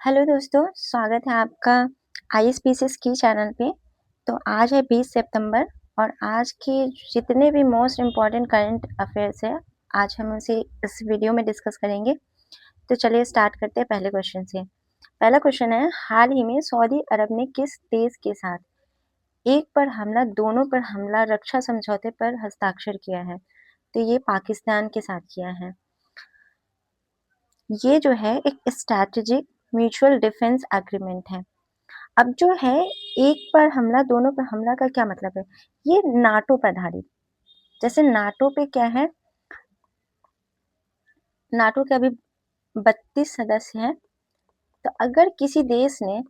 Hello दोस्तों, स्वागत है आपका आईएसपीसीएस की चैनल पे। तो आज है 20 सितंबर और आज के जितने भी मोस्ट इम्पॉर्टेंट करंट अफेयर्स है, आज हम उसे इस वीडियो में डिस्कस करेंगे। तो चलिए स्टार्ट करते हैं पहले क्वेश्चन से। पहला क्वेश्चन है, हाल ही में सऊदी अरब ने किस देश के साथ एक पर हमला, दोनों पर हमला रक्षा समझौते पर हस्ताक्षर किया है? तो ये पाकिस्तान के साथ किया है। ये जो है एक स्ट्रैटेजिक म्यूचुअल डिफेंस एग्रीमेंट है। अब जो है एक पर हमला, दोनों पर हमला का क्या मतलब है? ये नाटो पर आधारित। जैसे नाटो पे क्या है, नाटो के अभी 32 सदस्य हैं। तो अगर किसी देश ने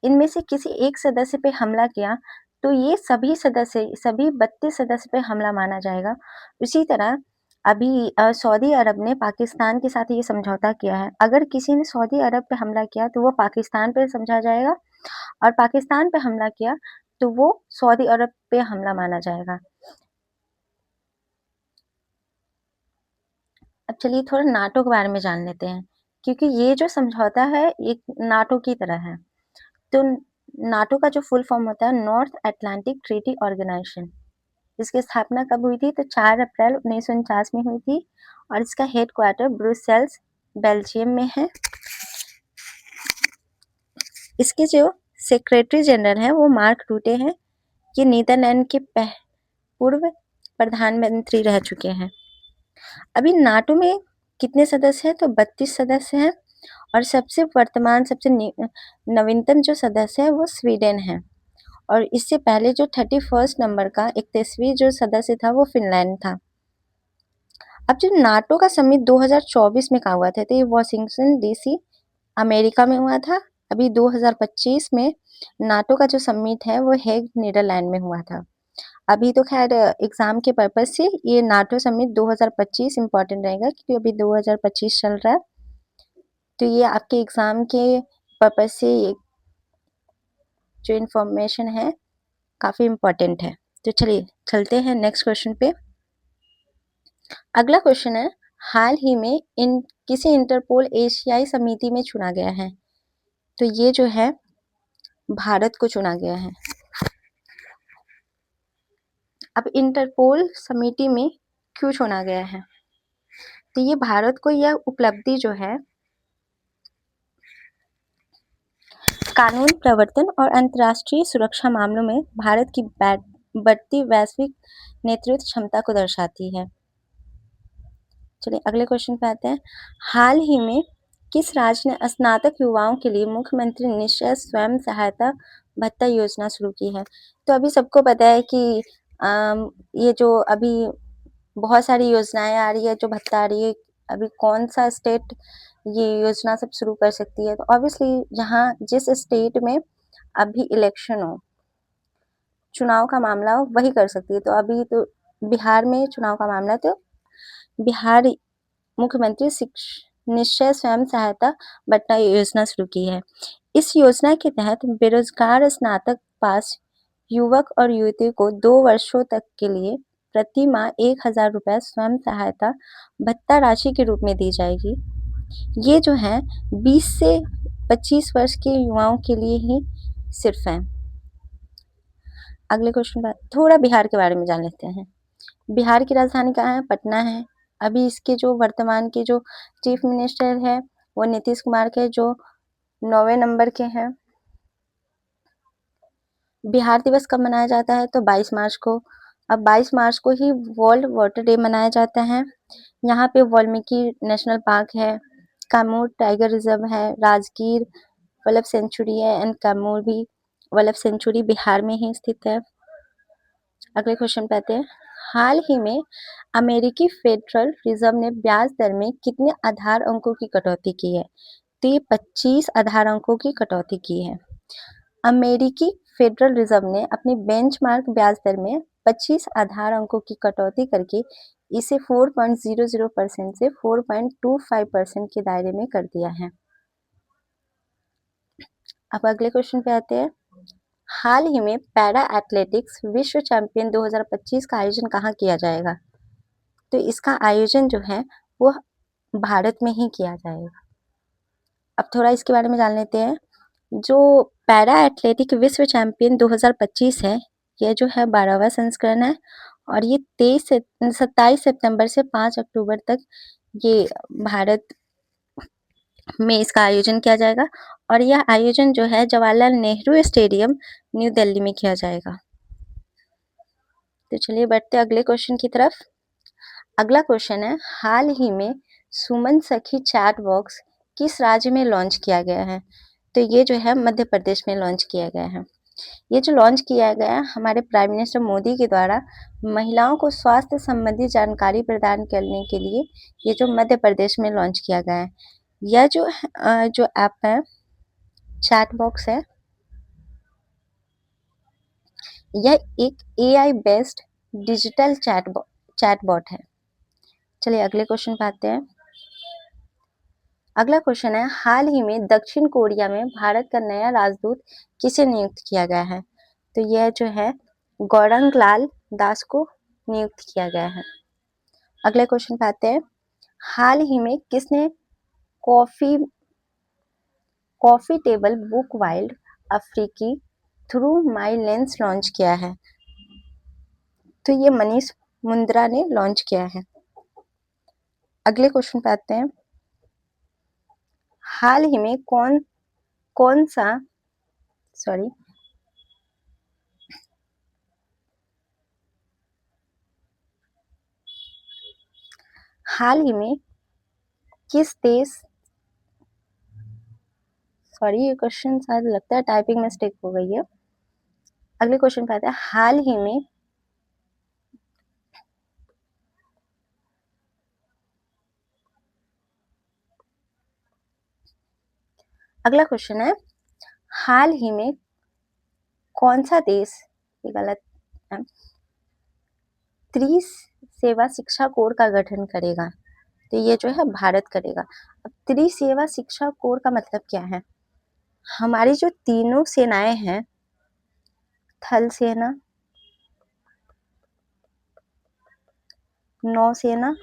इनमें से किसी एक सदस्य पे हमला किया तो ये सभी 32 सदस्य पे हमला माना जाएगा। उसी तरह अभी सऊदी अरब ने पाकिस्तान के साथ ये समझौता किया है। अगर किसी ने सऊदी अरब पे हमला किया तो वो पाकिस्तान पे समझा जाएगा, और पाकिस्तान पे हमला किया तो वो सऊदी अरब पे हमला माना जाएगा। अब चलिए थोड़ा नाटो के बारे में जान लेते हैं, क्योंकि ये जो समझौता है एक नाटो की तरह है। तो नाटो का जो फुल फॉर्म होता है नॉर्थ अटलांटिक ट्रीटी ऑर्गेनाइजेशन। इसकी स्थापना कब हुई थी? तो 4 अप्रैल 1949 में हुई थी, और इसका हेड क्वार्टर ब्रुसेल्स बेल्जियम में है। इसके जो सेक्रेटरी जनरल हैं वो मार्क रूटे हैं। ये नीदरलैंड के पूर्व प्रधानमंत्री रह चुके हैं। अभी नाटो में कितने सदस्य हैं? तो 32 सदस्य हैं, और सबसे नवीनतम जो सदस्य है वो स्वीडन है। और इससे पहले जो 31 नंबर का 31वीं जो सदस्य था वो फिनलैंड था। अब जो नाटो का समिट 2024 में कहाँ हुआ था? तो ये वॉशिंगटन डीसी अमेरिका में हुआ था। अभी 2025 में नाटो का जो समिट है वो हेग नीदरलैंड में हुआ था। अभी तो खैर एग्जाम के पर्पज से ये नाटो समिट 2025 इम्पोर्टेंट रहेगा, क्योंकि अभी 2025 चल रहा है। तो ये आपके एग्जाम के पर्पज से ये जो इन्फॉर्मेशन है काफी इम्पोर्टेंट है। तो चलिए चलते हैं नेक्स्ट क्वेश्चन पे। अगला क्वेश्चन है, हाल ही में किसे इंटरपोल एशियाई समिति में चुना गया है? तो ये जो है भारत को चुना गया है। अब इंटरपोल समिति में क्यों चुना गया है? तो ये भारत को यह उपलब्धि जो है कानून प्रवर्तन और अंतर्राष्ट्रीय सुरक्षा मामलों में भारत की बढ़ती वैश्विक नेतृत्व क्षमता को दर्शाती है। चलिए अगले क्वेश्चन पे आते हैं। हाल ही में किस राज्य ने स्नातक युवाओं के लिए मुख्यमंत्री निश्चय स्वयं सहायता भत्ता योजना शुरू की है? तो अभी सबको पता है कि ये जो अभी बहुत सारी योजनाएं आ रही है, जो भत्ता आ रही है, अभी कौन सा स्टेट ये योजना सब शुरू कर सकती है? तो ऑब्वियसली जहाँ जिस स्टेट में अभी इलेक्शन हो, चुनाव का मामला हो, वही कर सकती है। तो अभी तो बिहार में चुनाव का मामला है, तो बिहार मुख्यमंत्री निश्चय स्वयं सहायता भत्ता योजना शुरू की है। इस योजना के तहत बेरोजगार स्नातक पास युवक और युवती को 2 वर्षों तक के लिए प्रति माह 1,000 रुपए स्वयं सहायता भत्ता राशि के रूप में दी जाएगी। ये जो है 20 से 25 वर्ष के युवाओं के लिए ही सिर्फ है। अगले क्वेश्चन पर थोड़ा बिहार के बारे में जान लेते हैं। बिहार की राजधानी कहाँ है? पटना है। अभी इसके जो वर्तमान के जो चीफ मिनिस्टर है वो नीतीश कुमार के, जो 9वें नंबर के हैं। बिहार दिवस कब मनाया जाता है? तो 22 मार्च को। अब 22 मार्च को ही वर्ल्ड वाटर डे मनाया जाता है। यहाँ पे वाल्मीकि नेशनल पार्क है, कैमूर टाइगर रिजर्व है, राजगीर वल्लभ सेंचुरी है, एंड कैमूर भी वल्लभ सेंचुरी बिहार में ही स्थित है। अगले क्वेश्चन पे आते हैं। हाल ही में अमेरिकी फेडरल रिजर्व ने ब्याज दर में कितने आधार अंकों की कटौती की है? तो ये 25 आधार अंकों की कटौती की है। अमेरिकी फेडरल रिजर्व ने अपनी बेंचमार्क ब्याज दर में 25 आधार अंकों की कटौती करके इसे 4.00% से 4.25% के दायरे में कर दिया है। अब अगले क्वेश्चन पे आते हैं। हाल ही में पैरा एथलेटिक्स विश्व चैंपियन 2025 का आयोजन कहाँ किया जाएगा? तो इसका आयोजन जो है वो भारत में ही किया जाएगा। अब थोड़ा इसके बारे में जान लेते हैं। जो पैरा एथलेटिक विश्व चैंपियन 2025 है, ये जो है 12वां संस्करण है और ये 27 सितंबर से 5 अक्टूबर तक ये भारत में इसका आयोजन किया जाएगा और यह आयोजन जो है जवाहरलाल नेहरू स्टेडियम न्यू दिल्ली में किया जाएगा। तो चलिए बढ़ते अगले क्वेश्चन की तरफ। अगला क्वेश्चन है, हाल ही में सुमन सखी चैट बॉक्स किस राज्य में लॉन्च किया गया है? तो ये जो है मध्य प्रदेश में लॉन्च किया गया है। ये जो लॉन्च किया गया है हमारे प्राइम मिनिस्टर मोदी के द्वारा महिलाओं को स्वास्थ्य संबंधी जानकारी प्रदान करने के लिए ये जो मध्य प्रदेश में लॉन्च किया गया है। यह जो ऐप है, चैट बॉक्स है, यह एक AI बेस्ड डिजिटल चैटबॉट है। चलिए अगले क्वेश्चन पे आते हैं। अगला क्वेश्चन है, हाल ही में दक्षिण कोरिया में भारत का नया राजदूत किसे नियुक्त किया गया है? तो यह जो है गौरंग लाल दास को नियुक्त किया गया है। अगले क्वेश्चन पे आते हैं। हाल ही में किसने कॉफी टेबल बुक वाइल्ड अफ्रीकी थ्रू माई लेंस लॉन्च किया है? तो ये मनीष मुंद्रा ने लॉन्च किया है। अगले क्वेश्चन पे आते हैं। हाल ही में हाल ही में किस देश ये क्वेश्चन शायद लगता है टाइपिंग मिस्टेक हो गई है। अगले क्वेश्चन पे आते हैं। हाल ही में अगला क्वेश्चन है, हाल ही में कौन सा देश, ये गलत है, त्रिसेवा शिक्षा कोर का गठन करेगा? तो ये जो है भारत करेगा। अब त्रिसेवा शिक्षा कोर का मतलब क्या है? हमारी जो तीनों सेनाएं हैं, थल सेना, नौसेना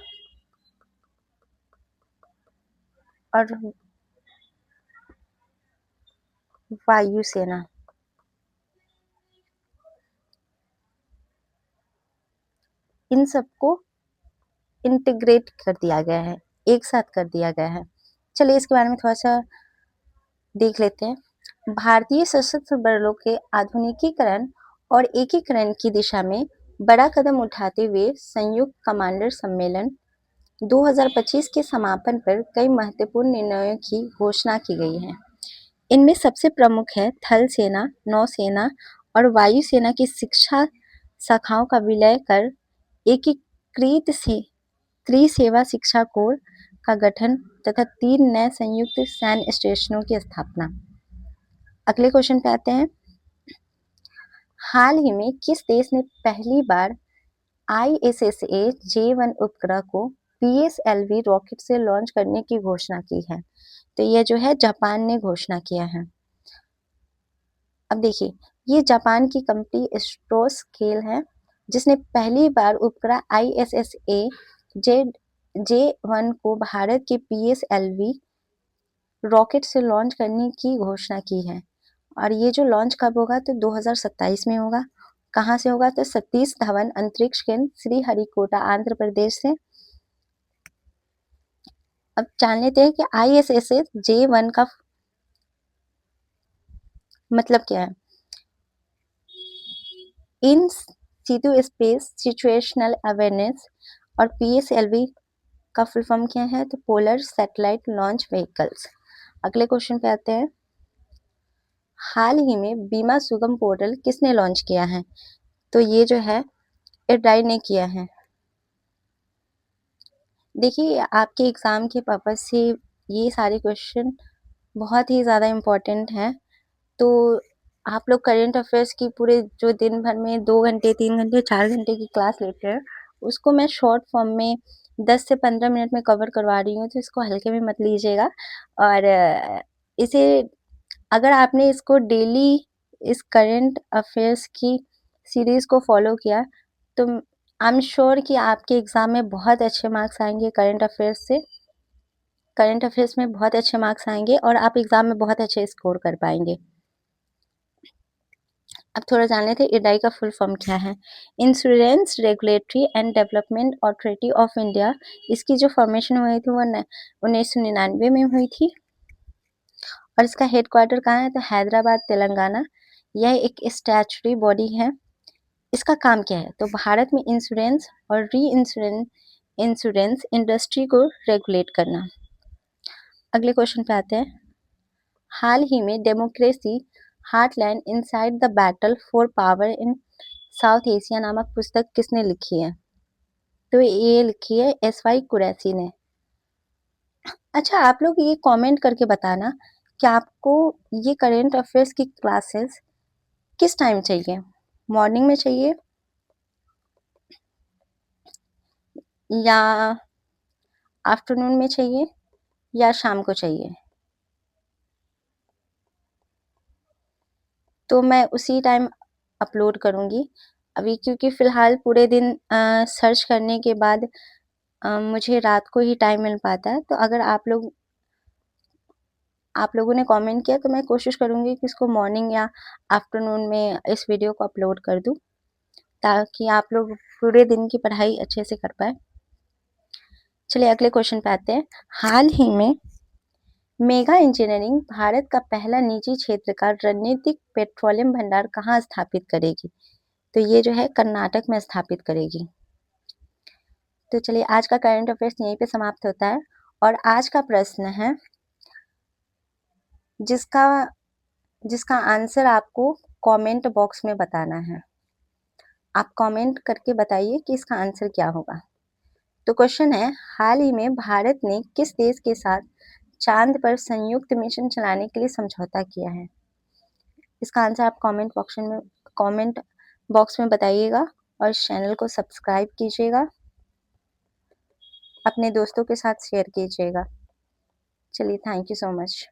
और वायुसेना, इन सबको इंटीग्रेट कर दिया गया है, एक साथ कर दिया गया है। चलिए इसके बारे में थोड़ा सा देख लेते हैं। भारतीय सशस्त्र बलों के आधुनिकीकरण और एकीकरण की दिशा में बड़ा कदम उठाते हुए संयुक्त कमांडर सम्मेलन 2025 के समापन पर कई महत्वपूर्ण निर्णयों की घोषणा की गई है। इनमें सबसे प्रमुख है थल सेना, नौसेना और वायुसेना की शिक्षा शाखाओं का विलय कर एकीकृत से त्रिसेवा शिक्षा कोर का गठन तथा 3 नए संयुक्त सैन्य स्टेशनों की स्थापना। अगले क्वेश्चन पे आते हैं। हाल ही में किस देश ने पहली बार ISSA J1 उपग्रह को PSLV रॉकेट से लॉन्च करने की घोषणा की है? तो यह जो है जापान ने घोषणा किया है। अब देखिए, ये जापान की कंपनी एस्ट्रोस्केल है जिसने पहली बार उपग्रह ISSA J1 को भारत के PSLV रॉकेट से लॉन्च करने की घोषणा की है। और ये जो लॉन्च कब होगा? तो 2027 में होगा। कहाँ से होगा? तो सतीश धवन अंतरिक्ष केंद्र श्रीहरिकोटा आंध्र प्रदेश से। अब जान लेते हैं कि ISSA J1 का मतलब क्या है। In situ space situational awareness और PSLV का फुल फॉर्म क्या है? तो पोलर सैटेलाइट लॉन्च व्हीकल्स। अगले क्वेश्चन पे आते हैं। हाल ही में बीमा सुगम पोर्टल किसने लॉन्च किया है? तो ये जो है एडाई ने किया है। देखिए, आपके एग्जाम के पर्पज से ये सारे क्वेश्चन बहुत ही ज़्यादा इम्पोर्टेंट हैं। तो आप लोग करेंट अफेयर्स की पूरे जो दिन भर में 2 घंटे, 3 घंटे, 4 घंटे की क्लास लेते हैं, उसको मैं शॉर्ट फॉर्म में 10 से 15 मिनट में कवर करवा रही हूँ, तो इसको हल्के में मत लीजिएगा। और इसे अगर आपने इसको डेली इस करेंट अफेयर्स की सीरीज को फॉलो किया तो आई एम श्योर कि आपके एग्जाम में बहुत अच्छे मार्क्स आएंगे करेंट अफेयर्स से। करंट अफेयर्स में बहुत अच्छे मार्क्स आएंगे और आप एग्जाम में बहुत अच्छे स्कोर कर पाएंगे। अब थोड़ा जान लेते हैं इडाई का फुल फॉर्म क्या है। Insurance regulatory and development authority of India. इसकी जो फॉर्मेशन हुई थी वो 1999 में हुई थी और इसका हेडक्वार्टर कहाँ है तो हैदराबाद तेलंगाना। यह एक स्टैट्यूटरी बॉडी है। इसका काम क्या है तो भारत में इंश्योरेंस और री इंश्योरेंस इंडस्ट्री को रेगुलेट करना। अगले क्वेश्चन पे आते हैं। हाल ही में democracy heartland inside the battle for power in south Asia नामक पुस्तक किसने लिखी है तो ये लिखी है एस.वाई. कुरैशी ने। अच्छा, आप लोग ये कमेंट करके बताना कि आपको ये करंट अफेयर्स की क्लासेस किस टाइम चाहिए, मॉर्निंग में चाहिए या आफ्टरनून में चाहिए या शाम को चाहिए। तो मैं उसी टाइम अपलोड करूँगी अभी, क्योंकि फ़िलहाल पूरे दिन सर्च करने के बाद मुझे रात को ही टाइम मिल पाता है। तो अगर आप लोगों ने कमेंट किया तो मैं कोशिश करूँगी कि इसको मॉर्निंग या आफ्टरनून में इस वीडियो को अपलोड कर दूँ, ताकि आप लोग पूरे दिन की पढ़ाई अच्छे से कर पाएँ। चलिए अगले क्वेश्चन पे आते हैं। हाल ही में मेगा इंजीनियरिंग भारत का पहला निजी क्षेत्र का रणनीतिक पेट्रोलियम भंडार कहाँ स्थापित करेगी तो ये जो है कर्नाटक में स्थापित करेगी। तो चलिए आज का करंट अफेयर्स यहीं पे समाप्त होता है और आज का प्रश्न है जिसका आंसर आपको कमेंट बॉक्स में बताना है। आप कमेंट करके बताइए कि इसका आंसर क्या होगा। तो क्वेश्चन है, हाल ही में भारत ने किस देश के साथ चांद पर संयुक्त मिशन चलाने के लिए समझौता किया है। इसका आंसर आप कमेंट बॉक्स में बताइएगा और इस चैनल को सब्सक्राइब कीजिएगा, अपने दोस्तों के साथ शेयर कीजिएगा। चलिए, थैंक यू सो मच।